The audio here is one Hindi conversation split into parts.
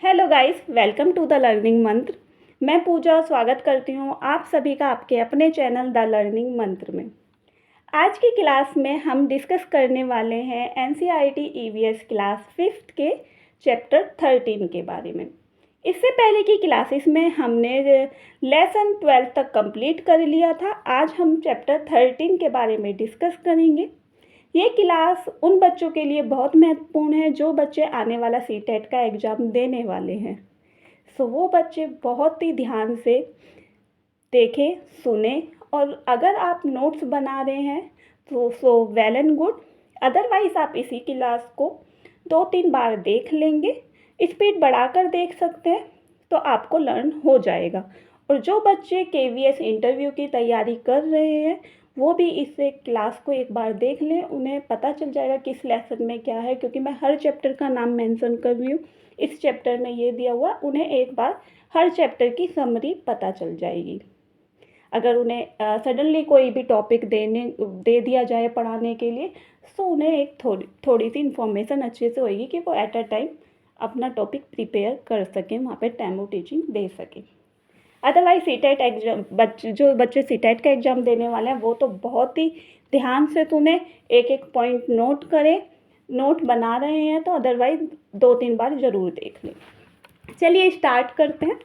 Hello guys, welcome to the learning mantra. मैं पूजा स्वागत करती हूँ आप सभी का आपके अपने चैनल द लर्निंग मंत्र में। आज की क्लास में हम डिस्कस करने वाले हैं एनसीईआरटी ईवीएस क्लास 5th के चैप्टर 13 के बारे में। इससे पहले की क्लासेस में हमने लेसन 12 तक कंप्लीट कर लिया था। आज हम चैप्टर 13 के बारे में डिस्कस करेंगे। ये क्लास उन बच्चों के लिए बहुत महत्वपूर्ण है जो बच्चे आने वाला सीटेट का एग्ज़ाम देने वाले हैं। सो वो बच्चे बहुत ही ध्यान से देखें, सुने, और अगर आप नोट्स बना रहे हैं तो so well and good. Otherwise आप इसी क्लास को 2-3 बार देख लेंगे, स्पीड बढ़ाकर देख सकते हैं तो आपको लर्न हो जाएगा। और जो बच्चे केवीएस इंटरव्यू की तैयारी कर रहे हैं वो भी इस क्लास को एक बार देख लें, उन्हें पता चल जाएगा किस लेसन में क्या है, क्योंकि मैं हर चैप्टर का नाम मेंशन कर रही हूँ। इस चैप्टर में ये दिया हुआ, उन्हें एक बार हर चैप्टर की समरी पता चल जाएगी। अगर उन्हें सडनली कोई भी टॉपिक दे दिया जाए पढ़ाने के लिए तो उन्हें एक थोड़ी सी इन्फॉर्मेशन अच्छे से होगी कि वो एट अ टाइम अपना टॉपिक प्रिपेयर कर सकें, वहाँ पे डेमो टीचिंग दे सकें। अदरवाइज सीटेट एग्जाम जो बच्चे सीटेट का एग्ज़ाम देने वाले हैं वो तो बहुत ही ध्यान से सुने, एक एक पॉइंट नोट करें। नोट बना रहे हैं तो अदरवाइज 2-3 बार ज़रूर देख लें। चलिए स्टार्ट करते हैं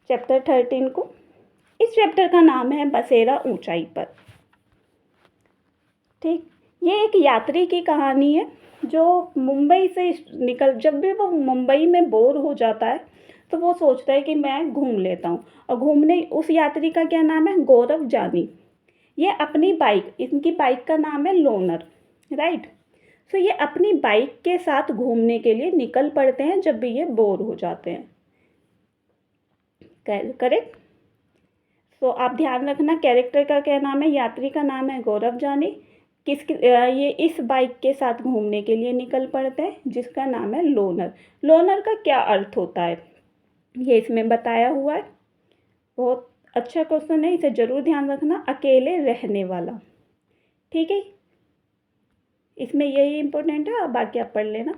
चैप्टर 13 को। इस चैप्टर का नाम है बसेरा ऊंचाई पर। ठीक, ये एक यात्री की कहानी है जो मुंबई से जब भी वो मुंबई में बोर हो जाता है तो वो सोचता है कि मैं घूम लेता हूँ। और घूमने उस यात्री का क्या नाम है? गौरव जानी। ये अपनी बाइक, इनकी बाइक का नाम है लोनर, राइट। सो ये अपनी बाइक के साथ घूमने के लिए निकल पड़ते हैं जब भी ये बोर हो जाते हैं। करेक्ट। तो आप ध्यान रखना, कैरेक्टर का क्या नाम है? यात्री का नाम है गौरव जानी। ये इस बाइक के साथ घूमने के लिए निकल पड़ते हैं जिसका नाम है लोनर। लोनर का क्या अर्थ होता है ये इसमें बताया हुआ है। बहुत अच्छा क्वेश्चन है, इसे जरूर ध्यान रखना। अकेले रहने वाला, ठीक है, इसमें यही इंपॉर्टेंट है, बाकी आप पढ़ लेना।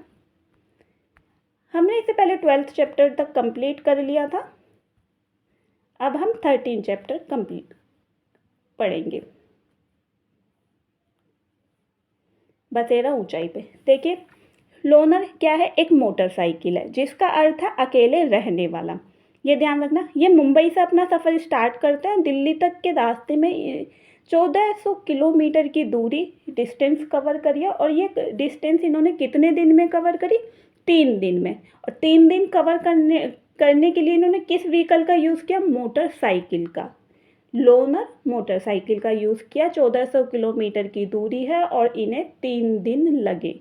हमने इससे पहले 12th चैप्टर तक कंप्लीट कर लिया था। अब हम 13 चैप्टर कंप्लीट पढ़ेंगे। बसेरा ऊंचाई पे देखिए, लोनर क्या है? एक मोटरसाइकिल है जिसका अर्थ है अकेले रहने वाला। ये ध्यान रखना। ये मुंबई से अपना सफ़र स्टार्ट करते हैं, दिल्ली तक के रास्ते में 1400 किलोमीटर की दूरी डिस्टेंस कवर करी है। और ये डिस्टेंस इन्होंने कितने दिन में कवर करी? 3 दिन में। और 3 दिन कवर करने के लिए इन्होंने किस व्हीकल का यूज़ किया? मोटरसाइकिल का। लोनर मोटरसाइकिल का यूज़ किया। 1400 किलोमीटर की दूरी है और इन्हें 3 दिन लगे।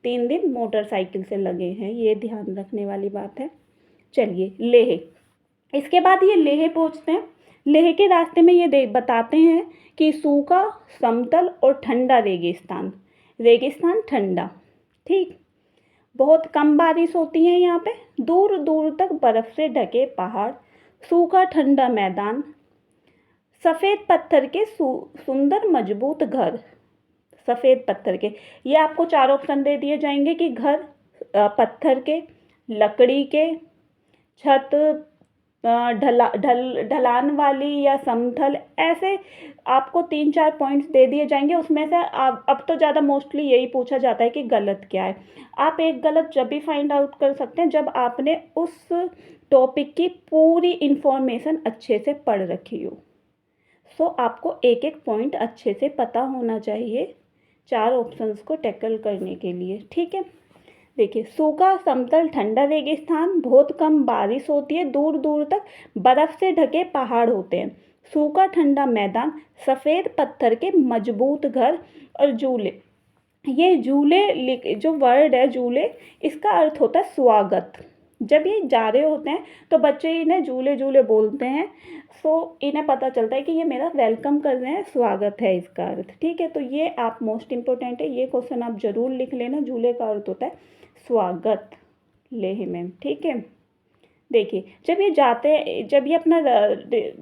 3 दिन मोटरसाइकिल से लगे हैं, ये ध्यान रखने वाली बात है। चलिए लेह, इसके बाद ये लेह पहुँचते हैं। लेह के रास्ते में ये बताते हैं कि सूखा, समतल और ठंडा रेगिस्तान। रेगिस्तान ठंडा, ठीक। बहुत कम बारिश होती है यहाँ पे। दूर दूर तक बर्फ़ से ढके पहाड़, सूखा ठंडा मैदान, सफ़ेद पत्थर के सुंदर मजबूत घर। सफ़ेद पत्थर के, ये आपको 4 ऑप्शन दे दिए जाएंगे कि घर पत्थर के, लकड़ी के, छत ढलान वाली या समतल, ऐसे आपको 3-4 पॉइंट्स दे दिए जाएंगे। उसमें से अब तो ज़्यादा मोस्टली यही पूछा जाता है कि गलत क्या है। आप एक गलत जब भी फाइंड आउट कर सकते हैं जब आपने उस टॉपिक की पूरी इंफॉर्मेशन अच्छे से पढ़ रखी हो। सो आपको एक एक पॉइंट अच्छे से पता होना चाहिए 4 ऑप्शंस को टैकल करने के लिए, ठीक है। देखिए, सूखा, समतल, ठंडा रेगिस्तान, बहुत कम बारिश होती है, दूर दूर तक बर्फ़ से ढके पहाड़ होते हैं, सूखा ठंडा मैदान, सफ़ेद पत्थर के मजबूत घर और झूले। ये झूले जो वर्ड है झूले, इसका अर्थ होता है स्वागत। जब ये जा रहे होते हैं तो बच्चे इन्हें झूले झूले बोलते हैं। सो इन्हें पता चलता है कि ये मेरा वेलकम कर रहे हैं, स्वागत है इसका अर्थ, ठीक है। तो ये आप मोस्ट इम्पोर्टेंट है, ये क्वेश्चन आप ज़रूर लिख लेना। झूले का अर्थ होता है स्वागत लेह में, ठीक है। देखिए, जब ये अपना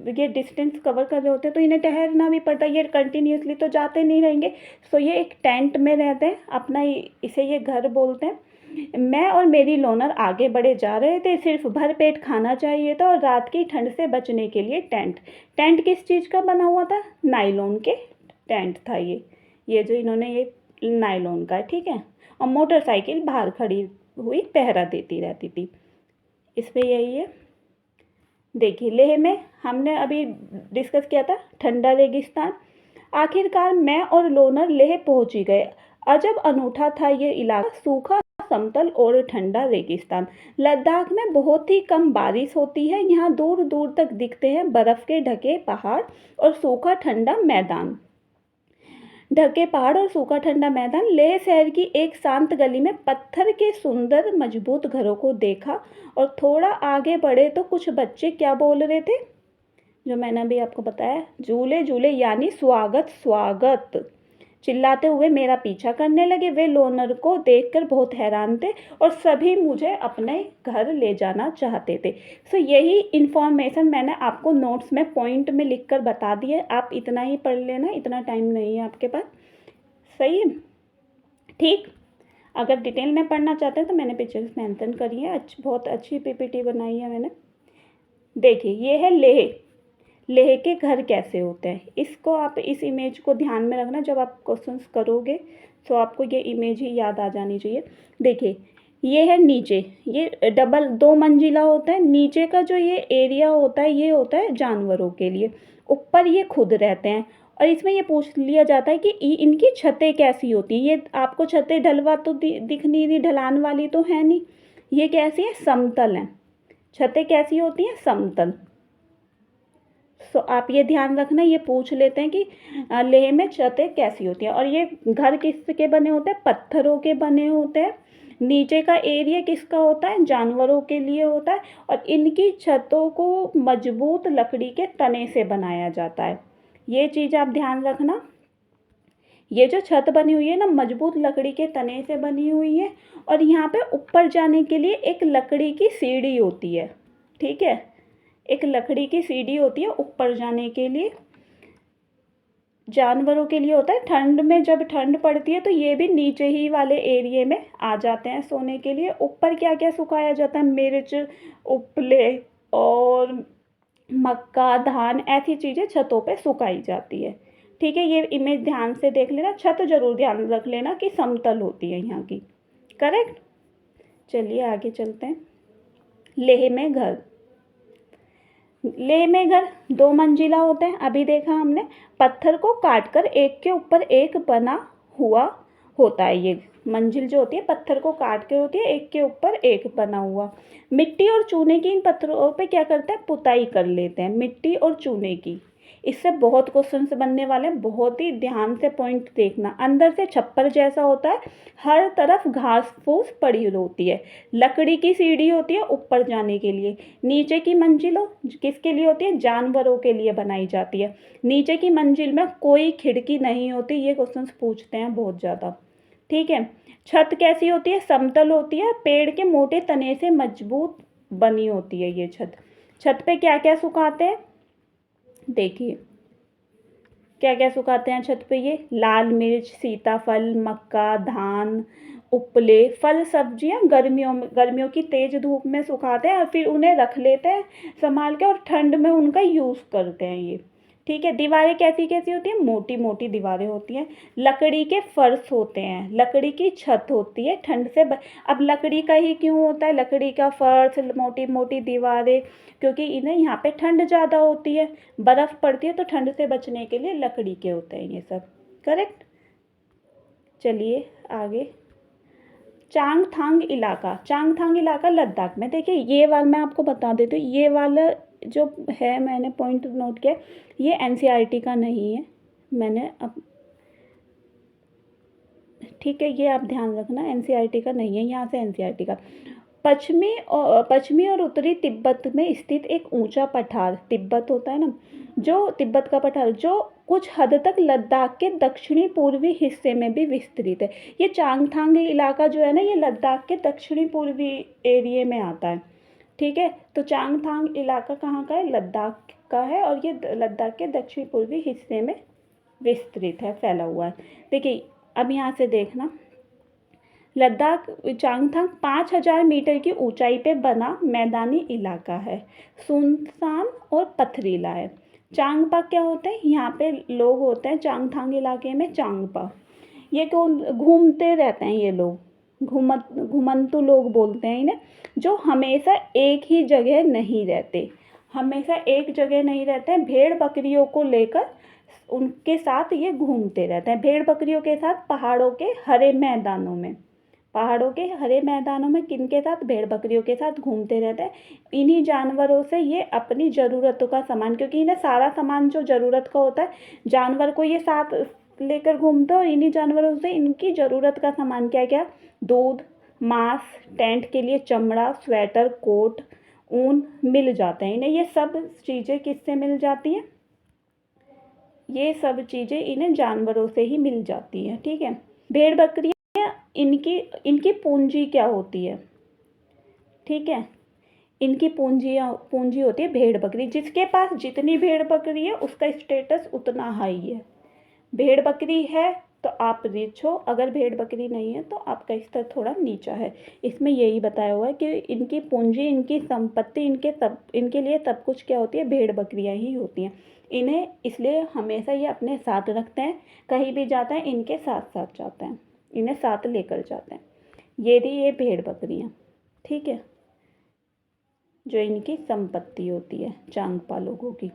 ये डिस्टेंस कवर कर रहे होते हैं तो इन्हें ठहरना भी पड़ता है। ये कंटिन्यूसली तो जाते नहीं रहेंगे। सो ये एक टेंट में रहते हैं अपना, इसे ये घर बोलते हैं। मैं और मेरी लोनर आगे बढ़े जा रहे थे। सिर्फ भर पेट खाना चाहिए था और रात की ठंड से बचने के लिए टेंट। टेंट किस चीज़ का बना हुआ था? नायलॉन के टेंट था ये जो इन्होंने ये नायलॉन का है, ठीक है। और मोटरसाइकिल बाहर खड़ी हुई पहरा देती रहती थी। इस पे यही है। देखिए, लेह में हमने अभी डिस्कस किया था ठंडा रेगिस्तान। आखिरकार मैं और लोनर लेह पहुंच ही गए। अजब अनूठा था ये इलाका, सूखा समतल और ठंडा रेगिस्तान। लद्दाख में बहुत ही कम बारिश होती है। यहाँ दूर दूर तक दिखते हैं बर्फ के ढके पहाड़ और सूखा ठंडा मैदान। ढके पहाड़ और सूखा ठंडा मैदान। लेह शहर की एक शांत गली में पत्थर के सुंदर मजबूत घरों को देखा और थोड़ा आगे बढ़े तो कुछ बच्चे क्या बोल रहे थे, जो मैंने अभी आपको बताया, झूले झूले यानी स्वागत स्वागत चिल्लाते हुए मेरा पीछा करने लगे। वे लोनर को देखकर बहुत हैरान थे और सभी मुझे अपने घर ले जाना चाहते थे। सो यही इन्फॉर्मेशन मैंने आपको नोट्स में पॉइंट में लिखकर बता दी है। आप इतना ही पढ़ लेना, इतना टाइम नहीं है आपके पास। सही है, ठीक। अगर डिटेल में पढ़ना चाहते हैं तो मैंने पिक्चर्स मेंशन करी है, बहुत अच्छी पीपीटी बनाई है मैंने। देखिए, ये है लेह। लेह के घर कैसे होते हैं, इसको आप इस इमेज को ध्यान में रखना। जब आप क्वेश्चंस करोगे तो आपको ये इमेज ही याद आ जानी चाहिए। देखिए, ये है नीचे, ये डबल 2 मंजिला होता है। नीचे का जो ये एरिया होता है ये होता है जानवरों के लिए। ऊपर ये खुद रहते हैं। और इसमें ये पूछ लिया जाता है कि इनकी छतें कैसी होती हैं। ये आपको छतें ढलवा तो दिख नहीं रही, ढलान वाली तो है नहीं। ये कैसी है? समतल है। छतें कैसी होती हैं? समतल। सो आप ये ध्यान रखना, ये पूछ लेते हैं कि लेह में छतें कैसी होती हैं। और ये घर किसके बने होते हैं? पत्थरों के बने होते हैं। नीचे का एरिया किसका होता है? जानवरों के लिए होता है। और इनकी छतों को मजबूत लकड़ी के तने से बनाया जाता है। ये चीज़ आप ध्यान रखना। ये जो छत बनी हुई है ना, मजबूत लकड़ी के तने से बनी हुई है। और यहाँ पे ऊपर जाने के लिए एक लकड़ी की सीढ़ी होती है, ठीक है। एक लकड़ी की सीढ़ी होती है ऊपर जाने के लिए। जानवरों के लिए होता है। ठंड में जब ठंड पड़ती है तो ये भी नीचे ही वाले एरिया में आ जाते हैं सोने के लिए। ऊपर क्या क्या सुखाया जाता है? मिर्च, उपले और मक्का, धान, ऐसी चीज़ें छतों पे सुखाई जाती है, ठीक है। ये इमेज ध्यान से देख लेना। छत जरूर ध्यान रख लेना कि समतल होती है यहाँ की, करेक्ट। चलिए आगे चलते हैं। लेह में घर। लेह में घर 2 मंजिला होते हैं। अभी देखा हमने, पत्थर को काटकर एक के ऊपर एक बना हुआ होता है। ये मंजिल जो होती है पत्थर को काट के होती है, एक के ऊपर एक बना हुआ। मिट्टी और चूने की इन पत्थरों पे क्या करते हैं? पुताई कर लेते हैं, मिट्टी और चूने की। इससे बहुत क्वेश्चंस बनने वाले हैं, बहुत ही ध्यान से पॉइंट देखना। अंदर से छप्पर जैसा होता है, हर तरफ घास फूस पड़ी होती है। लकड़ी की सीढ़ी होती है ऊपर जाने के लिए। नीचे की मंजिल किसके लिए होती है? जानवरों के लिए बनाई जाती है। नीचे की मंजिल में कोई खिड़की नहीं होती। ये क्वेश्चंस पूछते हैं बहुत ज़्यादा, ठीक है। छत कैसी होती है? समतल होती है। पेड़ के मोटे तने से मजबूत बनी होती है ये छत। छत पे क्या क्या सुखाते हैं? देखिए, क्या क्या सुखाते हैं छत पे? ये लाल मिर्च, सीताफल, मक्का, धान, उपले, फल, सब्जियां गर्मियों की तेज धूप में सुखाते हैं और फिर उन्हें रख लेते हैं संभाल के, और ठंड में उनका यूज़ करते हैं ये, ठीक है। दीवारें कैसी कैसी होती हैं? मोटी मोटी दीवारें होती हैं। लकड़ी के फर्श होते हैं, लकड़ी की छत होती है। ठंड से अब लकड़ी का ही क्यों होता है? लकड़ी का फर्श, मोटी मोटी दीवारें, क्योंकि इन्हें यहाँ पे ठंड ज़्यादा होती है, बर्फ़ पड़ती है, तो ठंड से बचने के लिए लकड़ी के होते हैं ये सब, करेक्ट। चलिए आगे। चांगथांग इलाका। चांगथांग इलाका लद्दाख में। देखिए, ये वाला मैं आपको बता देती हूँ, ये वाला जो है मैंने पॉइंट नोट किया, ये एनसीईआरटी का नहीं है। मैंने अब, ठीक है, ये आप ध्यान रखना, एनसीईआरटी का नहीं है। यहाँ से एनसीईआरटी का। पश्चिमी और उत्तरी तिब्बत में स्थित एक ऊंचा पठार, तिब्बत होता है ना, जो तिब्बत का पठार, जो कुछ हद तक लद्दाख के दक्षिणी पूर्वी हिस्से में भी विस्तृत है। ये चांगथांग इलाका जो है ना, ये लद्दाख के दक्षिणी पूर्वी एरिया में आता है, ठीक है। तो चांगथांग इलाका कहाँ का है? लद्दाख का है, और ये लद्दाख के दक्षिण पूर्वी हिस्से में विस्तृत है, फैला हुआ है। देखिए, अब यहाँ से देखना, लद्दाख चांगथांग 5000 मीटर की ऊंचाई पे बना मैदानी इलाका है, सुनसान और पथरीला है। चांगपा क्या होते हैं, यहाँ पे लोग होते हैं चांगथांग इलाके में चांगपा, ये कौन घूमते रहते हैं, ये लोग घुमंतु लोग बोलते हैं इन्हें, जो हमेशा एक ही जगह नहीं रहते, हमेशा एक जगह नहीं रहते हैं। भेड़ बकरियों को लेकर उनके साथ ये घूमते रहते हैं, भेड़ बकरियों के साथ पहाड़ों के हरे मैदानों में, पहाड़ों के हरे मैदानों में किनके साथ, भेड़ बकरियों के साथ घूमते रहते हैं। इन्हीं जानवरों से ये अपनी ज़रूरतों का सामान, क्योंकि इन्हें सारा सामान जो ज़रूरत का होता है जानवर को ये साथ लेकर घूमते हैं, और इन्हीं जानवरों से इनकी ज़रूरत का सामान क्या क्या, दूध, मांस, टेंट के लिए चमड़ा, स्वेटर, कोट, ऊन मिल जाते हैं इन्हें। ये सब चीज़ें किससे मिल जाती हैं, ये सब चीज़ें इन्हें जानवरों से ही मिल जाती हैं। ठीक है, भेड़ बकरी इनकी इनकी पूंजी क्या होती है, ठीक है, इनकी पूंजी होती है भेड़ बकरी। जिसके पास जितनी भेड़ बकरी है उसका स्टेटस उतना हाई है। भेड़ बकरी है तो आप रिच हो, अगर भेड़ बकरी नहीं है तो आपका स्तर थोड़ा नीचा है। इसमें यही बताया हुआ है कि इनकी पूंजी, इनकी संपत्ति, इनके लिए सब कुछ क्या होती है, भेड़ बकरियां ही होती हैं। इन्हें इसलिए हमेशा ये अपने साथ रखते हैं, कहीं भी जाते हैं इनके साथ साथ जाते हैं, इन्हें साथ लेकर जाते हैं। ये भेड़ बकरियाँ, ठीक है, जो इनकी संपत्ति होती है चांगपा लोगों की।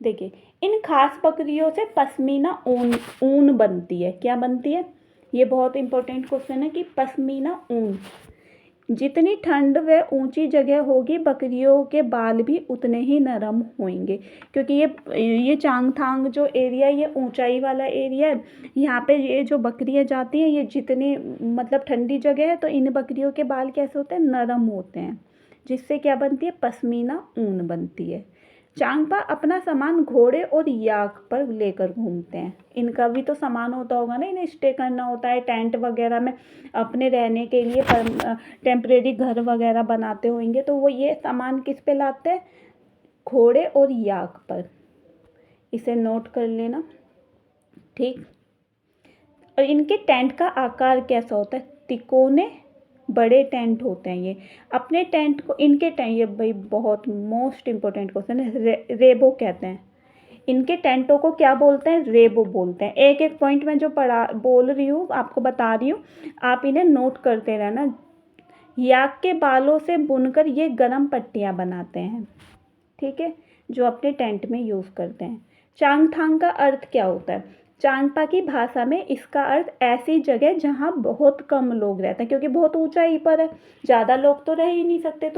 देखिए, इन खास बकरियों से पश्मीना ऊन ऊन बनती है। क्या बनती है, ये बहुत इंपॉर्टेंट क्वेश्चन है कि पश्मीना ऊन, जितनी ठंड व ऊंची जगह होगी बकरियों के बाल भी उतने ही नरम होंगे, क्योंकि ये चांगथांग जो एरिया, ये ऊंचाई वाला एरिया है। यहाँ पे ये जो बकरियाँ जाती हैं, ये जितनी मतलब ठंडी जगह है तो इन बकरियों के बाल कैसे होते हैं, नरम होते हैं, जिससे क्या बनती है, पश्मीना ऊन बनती है। चांगपा अपना सामान घोड़े और याक पर लेकर घूमते हैं। इनका भी तो सामान होता होगा ना, इन्हें स्टे करना होता है टेंट वगैरह में, अपने रहने के लिए टेम्परेरी घर वगैरह बनाते होंगे, तो वो ये सामान किस पे लाते हैं, घोड़े और याक पर। इसे नोट कर लेना, ठीक। और इनके टेंट का आकार कैसा होता है, तिकोने बड़े टेंट होते हैं ये। अपने टेंट को, इनके टेंट, ये भाई बहुत मोस्ट इम्पोर्टेंट क्वेश्चन है, रेबो कहते हैं। इनके टेंटों को क्या बोलते हैं, रेबो बोलते हैं। एक एक पॉइंट में जो बोल रही हूँ आपको बता रही हूँ, आप इन्हें नोट करते रहना। याक के बालों से बुनकर ये गरम पट्टियाँ बनाते हैं, ठीक है, जो अपने टेंट में यूज़ करते हैं। चांगथांग का अर्थ क्या होता है, चांगपा की भाषा में इसका अर्थ ऐसी जगह जहाँ बहुत कम लोग रहते हैं, क्योंकि बहुत ऊंचाई पर है, ज़्यादा लोग तो रह ही नहीं सकते,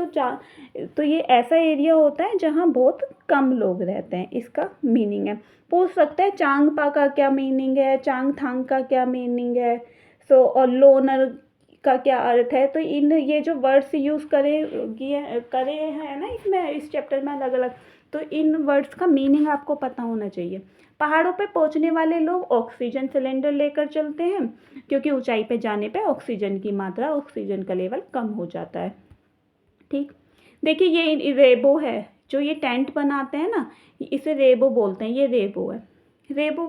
तो ये ऐसा एरिया होता है जहाँ बहुत कम लोग रहते हैं, इसका मीनिंग है। पूछ सकते हैं चांगपा का क्या मीनिंग है, चांगथांग का क्या मीनिंग है, और लोनर का क्या अर्थ है। तो ये जो वर्ड्स यूज़ करे हैं ना इसमें, इस चैप्टर में अलग अलग, तो इन वर्ड्स का मीनिंग आपको पता होना चाहिए। पहाड़ों पे पहुंचने वाले लोग ऑक्सीजन सिलेंडर लेकर चलते हैं, क्योंकि ऊंचाई पे जाने पे ऑक्सीजन की मात्रा, ऑक्सीजन का लेवल कम हो जाता है, ठीक। देखिए, ये रेबो है, जो ये टेंट बनाते हैं ना, इसे रेबो बोलते हैं, ये रेबो है, रेबो,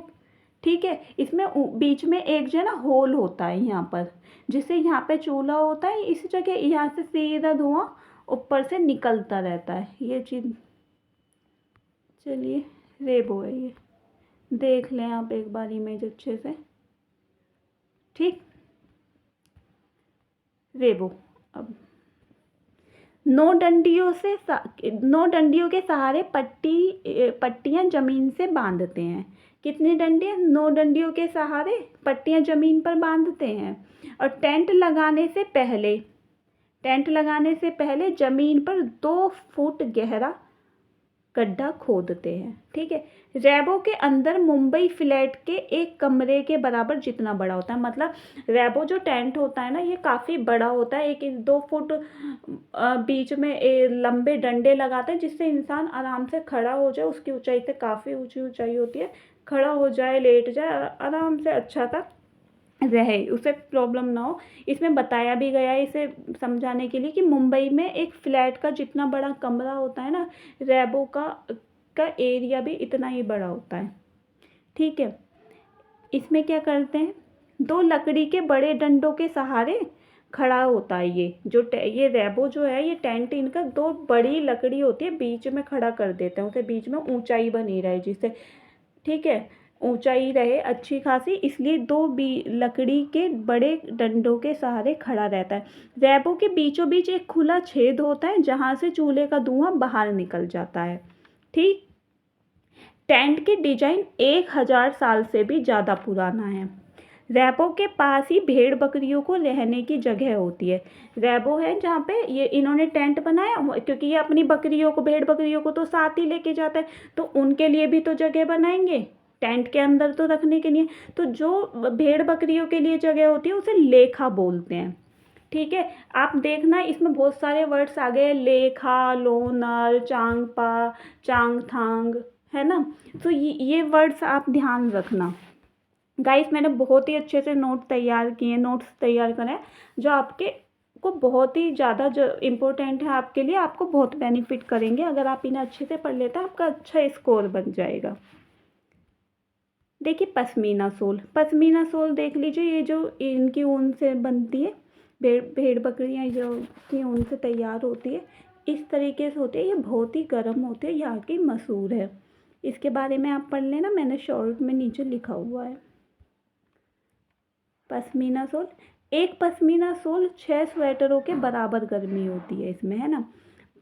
ठीक है। इसमें बीच में एक जो है ना होल होता है यहाँ पर, जिससे यहाँ पे चूल्हा होता है, इस जगह यहाँ से सीधा धुआं ऊपर से निकलता रहता है, ये चीज़। चलिए, रेबो है ये, देख लें आप एक बार इमेज अच्छे से, ठीक। रेबो, अब नौ डंडियों के सहारे पट्टियां जमीन से बांधते हैं। कितनी डंडियां, 9 डंडियों के सहारे पट्टियां जमीन पर बांधते हैं। और टेंट लगाने से पहले जमीन पर 2 फुट गहरा गड्ढा खोदते हैं, ठीक है। रैबो के अंदर मुंबई फ्लैट के एक कमरे के बराबर जितना बड़ा होता है, मतलब रैबो जो टेंट होता है ना, ये काफ़ी बड़ा होता है, 1-2 फुट बीच में लंबे डंडे लगाते हैं, जिससे इंसान आराम से खड़ा हो जाए, उसकी ऊंचाई से काफ़ी ऊंची ऊंचाई होती है, खड़ा हो जाए, लेट जाए, आराम से अच्छा सा रहे, उसे प्रॉब्लम ना हो। इसमें बताया भी गया है इसे समझाने के लिए कि मुंबई में एक फ्लैट का जितना बड़ा कमरा होता है ना, रैबो का एरिया भी इतना ही बड़ा होता है, ठीक है। इसमें क्या करते हैं, 2 लकड़ी के बड़े डंडों के सहारे खड़ा होता है। ये रैबो जो है, ये टेंट इनका 2 बड़ी लकड़ी होती है, बीच में खड़ा कर देते हैं उसे, बीच में ऊंचाई बनी रहे जिससे, ठीक है, ऊंचाई रहे अच्छी खासी, इसलिए 2 लकड़ी के बड़े डंडों के सहारे खड़ा रहता है। रैबो के बीचों बीच एक खुला छेद होता है जहाँ से चूल्हे का धुआं बाहर निकल जाता है। ठीक, टेंट की डिजाइन 1000 साल से भी ज़्यादा पुराना है। रैबो के पास ही भेड़ बकरियों को रहने की जगह होती है। रैबो है जहाँ पे ये इन्होंने टेंट बनाया, क्योंकि ये अपनी बकरियों को, भेड़ बकरियों को तो साथ ही लेके जाते हैं, तो उनके लिए भी तो जगह बनाएंगे टेंट के अंदर तो रखने के लिए। तो जो भेड़ बकरियों के लिए जगह होती है उसे लेखा बोलते हैं। ठीक है, आप देखना इसमें बहुत सारे वर्ड्स आ गए, लेखा, लोनर, चांगपा, चांगथांग, है ना। तो ये वर्ड्स आप ध्यान रखना। गाइस मैंने बहुत ही अच्छे से नोट्स तैयार करे हैं, जो आपके को बहुत ही ज़्यादा जो इम्पोर्टेंट है आपके लिए, आपको बहुत बेनिफिट करेंगे। अगर आप इन्हें अच्छे से पढ़ लेते हैं आपका अच्छा स्कोर बन जाएगा। देखिए पश्मीना सोल देख लीजिए, ये जो इनकी ऊन से बनती है, भेड़ बकरियाँ जो की ऊन से तैयार होती है, इस तरीके से होती है। ये बहुत ही गर्म होती है, यहाँ की मशहूर है। इसके बारे में आप पढ़ लेना, मैंने शॉर्ट में नीचे लिखा हुआ है। पश्मीना सोल, एक पश्मीना सोल 6 स्वेटरों के बराबर गर्मी होती है इसमें, है ना।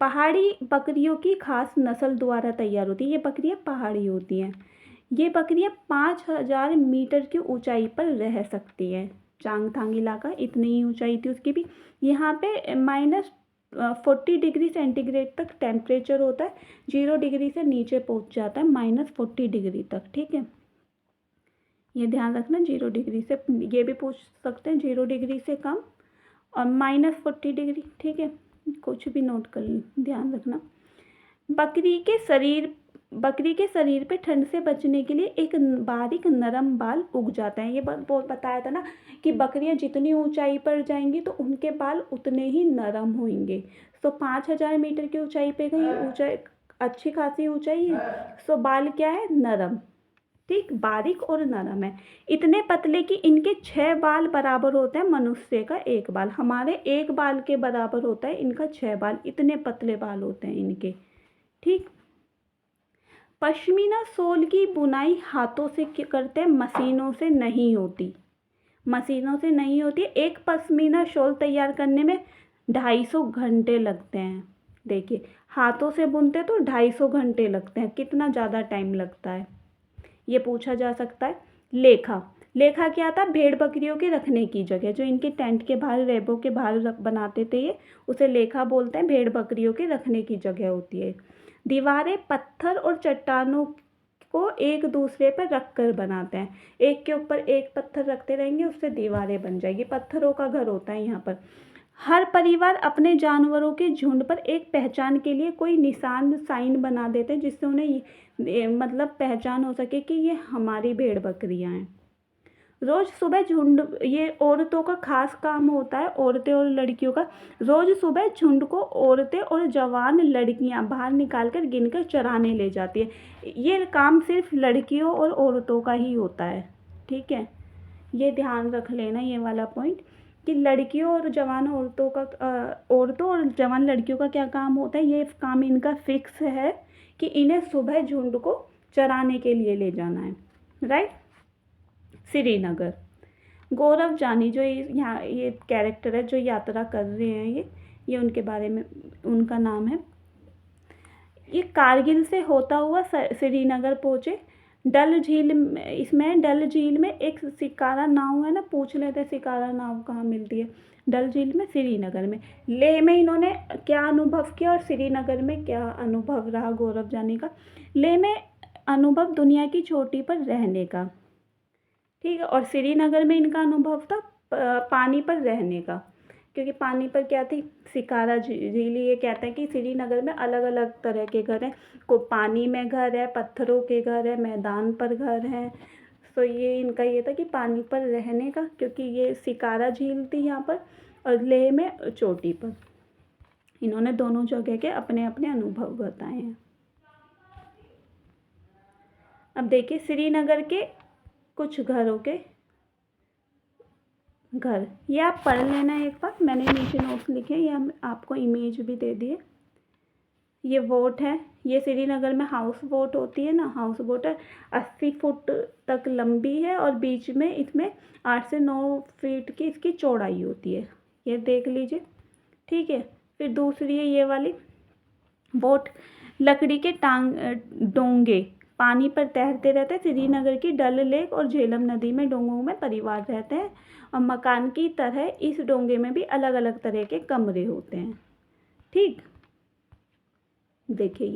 पहाड़ी बकरियों की खास नस्ल द्वारा तैयार होती है। ये बकरियाँ पहाड़ी होती हैं। ये बकरियाँ 5000 मीटर की ऊंचाई पर रह सकती हैं। चांगथांग इलाका इतनी ही ऊंचाई थी उसकी भी। यहाँ पे -40 डिग्री सेंटीग्रेड तक टेम्परेचर होता है, 0 डिग्री से नीचे पहुँच जाता है -40 डिग्री तक। ठीक है, ये ध्यान रखना, 0 डिग्री से, ये भी पूछ सकते हैं 0 डिग्री से कम और -40 डिग्री। ठीक है, कुछ भी नोट कर ध्यान रखना। बकरी के शरीर पे ठंड से बचने के लिए एक बारीक नरम बाल उग जाता है। ये बहुत बताया था ना कि बकरियां जितनी ऊंचाई पर जाएंगी तो उनके बाल उतने ही नरम होंगे। तो 5000 मीटर की ऊंचाई पे गई, ऊंचाई अच्छी खासी ऊंचाई है, सो बाल क्या है, नरम। ठीक, बारीक और नरम है, इतने पतले कि इनके 6 बाल बराबर होते हैं मनुष्य का 1 बाल। हमारे 1 बाल के बराबर होता है इनका 6 बाल, इतने पतले बाल होते हैं इनके। ठीक, पश्मीना सोल की बुनाई हाथों से करते हैं, मशीनों से नहीं होती। एक पश्मीना शॉल तैयार करने में 250 घंटे लगते हैं। देखिए, हाथों से बुनते तो 250 घंटे लगते हैं, कितना ज़्यादा टाइम लगता है ये पूछा जा सकता है। लेखा क्या था, भेड़ बकरियों के रखने की जगह, जो इनके टेंट के बाहर, रैबो के बाहर बनाते थे ये, उसे लेखा बोलते हैं। भेड़ बकरियों के रखने की जगह होती है। दीवारें पत्थर और चट्टानों को एक दूसरे पर रख कर बनाते हैं, एक के ऊपर एक पत्थर रखते रहेंगे, उससे दीवारें बन जाएगी। पत्थरों का घर होता है यहाँ पर। हर परिवार अपने जानवरों के झुंड पर एक पहचान के लिए कोई निशान, साइन बना देते हैं, जिससे उन्हें मतलब पहचान हो सके कि ये हमारी भेड़ बकरियां हैं। रोज़ सुबह झुंड, ये औरतों का खास काम होता है, औरतें और लड़कियों का। रोज़ सुबह झुंड को औरतें और जवान लड़कियां बाहर निकाल कर गिनकर चराने ले जाती है। ये काम सिर्फ लड़कियों और औरतों का ही होता है। ठीक है, ये ध्यान रख लेना ये वाला पॉइंट, कि लड़कियों और जवान औरतों और जवान लड़कियों का क्या काम होता है, ये काम इनका फिक्स है कि इन्हें सुबह झुंड को चराने के लिए ले जाना है। राइट। श्रीनगर, गौरव जानी जो यहाँ ये कैरेक्टर है जो यात्रा कर रहे हैं, ये उनके बारे में, उनका नाम है। ये कारगिल से होता हुआ श्रीनगर पहुँचे। डल झील में एक शिकारा नाव है ना, पूछ लेते हैं शिकारा नाव कहाँ मिलती है। डल झील में, श्रीनगर में। लेह में इन्होंने क्या अनुभव किया और श्रीनगर में क्या अनुभव रहा गौरव जानी का। लेह में अनुभव दुनिया की चोटी पर रहने का, ठीक है, और श्रीनगर में इनका अनुभव था पानी पर रहने का, क्योंकि पानी पर क्या थी, शिकारा झील। ये कहते हैं कि श्रीनगर में अलग अलग तरह के घर हैं, को पानी में घर है, पत्थरों के घर है, मैदान पर घर हैं। तो ये इनका ये था कि पानी पर रहने का, क्योंकि ये शिकारा झील थी यहाँ पर, और लेह में चोटी पर। इन्होंने दोनों जगह के अपने अपने अनुभव बताए हैं। अब देखिए, श्रीनगर के कुछ घरों के घर, ये आप पढ़ लेना एक बार, मैंने नीचे नोट्स लिखे, ये हम आपको इमेज भी दे दिए। ये बोट है, ये श्रीनगर में हाउस बोट होती है ना, हाउस बोट है, 80 फुट तक लंबी है और बीच में इसमें 8 से 9 फीट की इसकी चौड़ाई होती है, ये देख लीजिए। ठीक है, फिर दूसरी है ये वाली बोट, लकड़ी के डोंगे पानी पर तैरते रहते हैं। श्रीनगर की डल लेक और झेलम नदी में डोंगों में परिवार रहते हैं और मकान की तरह इस डोंगे में भी अलग अलग तरह के कमरे होते हैं। ठीक, देखिए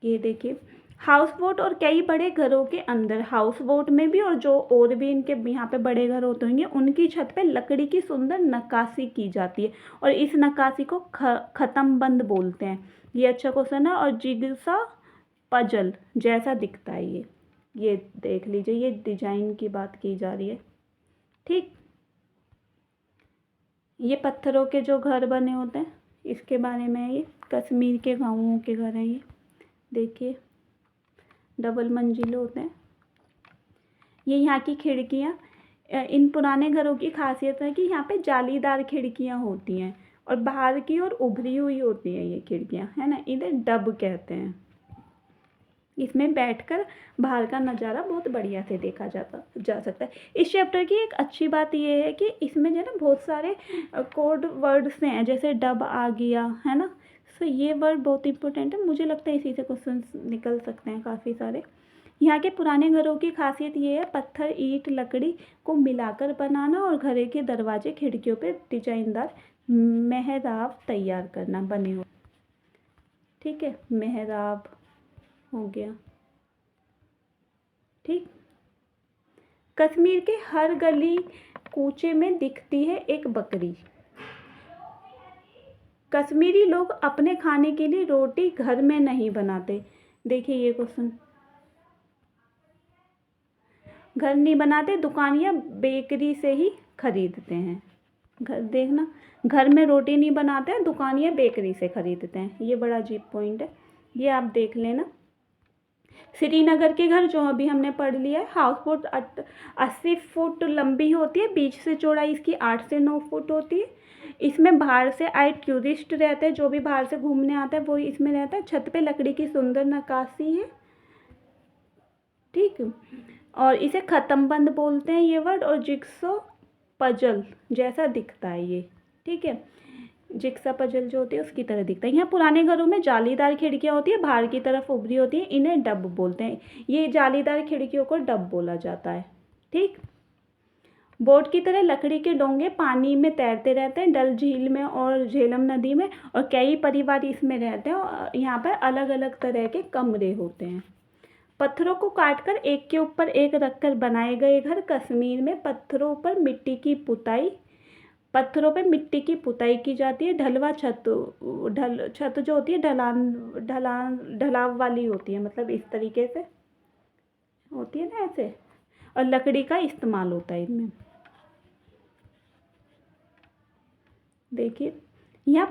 ये देखिए हाउस बोट और कई बड़े घरों के अंदर, हाउस बोट में भी और जो और भी इनके यहाँ पे बड़े घर होते होंगे उनकी छत पे लकड़ी की सुंदर नक्काशी की जाती है और इस नक्काशी को खत्म बंद बोलते हैं। ये अच्छा क्वेश्चन है। और जिग्सा पजल जैसा दिखता है ये देख लीजिए, ये डिजाइन की बात की जा रही है। ठीक, ये पत्थरों के जो घर बने होते हैं इसके बारे में है। ये कश्मीर के गाँवों के घर हैं, ये देखिए डबल मंजिले होते हैं। ये यहाँ की खिड़कियाँ, इन पुराने घरों की खासियत है कि यहाँ पे जालीदार खिड़कियाँ होती हैं और बाहर की ओर उभरी हुई होती हैं ये खिड़कियाँ, है ना, इन्हें डब कहते हैं। इसमें बैठकर बाहर का नज़ारा बहुत बढ़िया से देखा जा सकता है। इस चैप्टर की एक अच्छी बात ये है कि इसमें जो है ना बहुत सारे कोड वर्ड्स हैं, जैसे डब आ गया, है ना, तो ये वर्ड बहुत इंपॉर्टेंट है। मुझे लगता है इसी से क्वेश्चन निकल सकते हैं काफ़ी सारे। यहाँ के पुराने घरों की खासियत ये है पत्थर ईंट लकड़ी को मिलाकर बनाना और घरे के दरवाजे खिड़कियों पे डिजाइनदार मेहराब तैयार करना बने हो। ठीक है, मेहराब हो गया। ठीक, कश्मीर के हर गली कूचे में दिखती है एक बकरी। कश्मीरी लोग अपने खाने के लिए रोटी घर में नहीं बनाते। देखिए ये क्वेश्चन, घर नहीं बनाते, दुकान या बेकरी से ही खरीदते हैं। घर देखना, घर में रोटी नहीं बनाते हैं, दुकान या बेकरी से खरीदते हैं। ये बड़ा अजीब पॉइंट है, ये आप देख लेना। श्रीनगर के घर जो अभी हमने पढ़ लिया है, हाउस बोट 80 फुट लंबी होती है, बीच से चौड़ाई इसकी 8 से 9 फुट होती है। इसमें बाहर से आए टूरिस्ट रहते हैं, जो भी बाहर से घूमने आता है वो इसमें रहता है। छत पे लकड़ी की सुंदर नक्काशी है। ठीक, और इसे ख़त्म बंद बोलते हैं ये वर्ड, और जिक्सो पजल जैसा दिखता है ये। ठीक है, जिक्सा पजल जो होती है उसकी तरह दिखता है। यहाँ पुराने घरों में जालीदार खिड़कियाँ होती है, बाहर की तरफ उभरी होती है, इन्हें डब बोलते हैं। ये जालीदार खिड़कियों को डब बोला जाता है। ठीक, बोट की तरह लकड़ी के डोंगे पानी में तैरते रहते हैं, डल झील में और झेलम नदी में, और कई परिवार इसमें रहते हैं और यहाँ पर अलग अलग तरह के कमरे होते हैं। पत्थरों को काटकर एक के ऊपर एक रखकर बनाए गए घर। कश्मीर में पत्थरों पर मिट्टी की पुताई की जाती है। ढलवा छत जो होती है ढलाव वाली होती है, मतलब इस तरीके से होती है ना ऐसे, और लकड़ी का इस्तेमाल होता है इनमें। देखिए यहाँ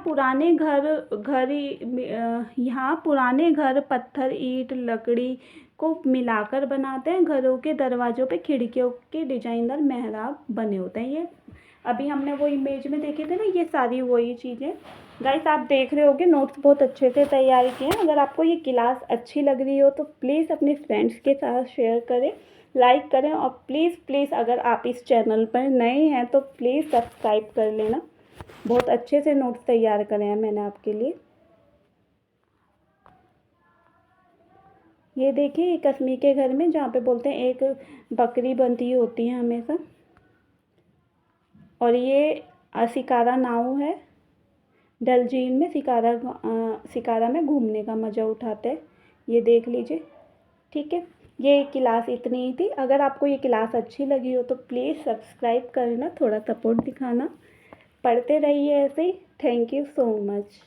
पुराने घर पत्थर ईंट लकड़ी को मिलाकर बनाते हैं। घरों के दरवाजों पे खिड़कियों के डिजाइनदार मेहराब बने होते हैं। ये अभी हमने वो इमेज में देखे थे ना, ये सारी वही चीज़ें। गाइस आप देख रहे होगे नोट्स बहुत अच्छे से तैयार किए हैं। अगर आपको ये क्लास अच्छी लग रही हो तो प्लीज़ अपने फ्रेंड्स के साथ शेयर करें, लाइक करें, और प्लीज़ अगर आप इस चैनल पर नए हैं तो प्लीज़ सब्सक्राइब कर लेना। बहुत अच्छे से नोट्स तैयार करे हैं मैंने आपके लिए। ये देखिए कश्मीर के घर में जहाँ पे बोलते हैं एक बकरी बनती होती है हमेशा, और ये शिकारा नाव है। डल झील में शिकारा में घूमने का मज़ा उठाते हैं, ये देख लीजिए। ठीक है, ये क्लास इतनी ही थी। अगर आपको ये क्लास अच्छी लगी हो तो प्लीज़ सब्सक्राइब करना, थोड़ा सपोर्ट दिखाना। पढ़ते रहिए ऐसे ही। Thank you so much.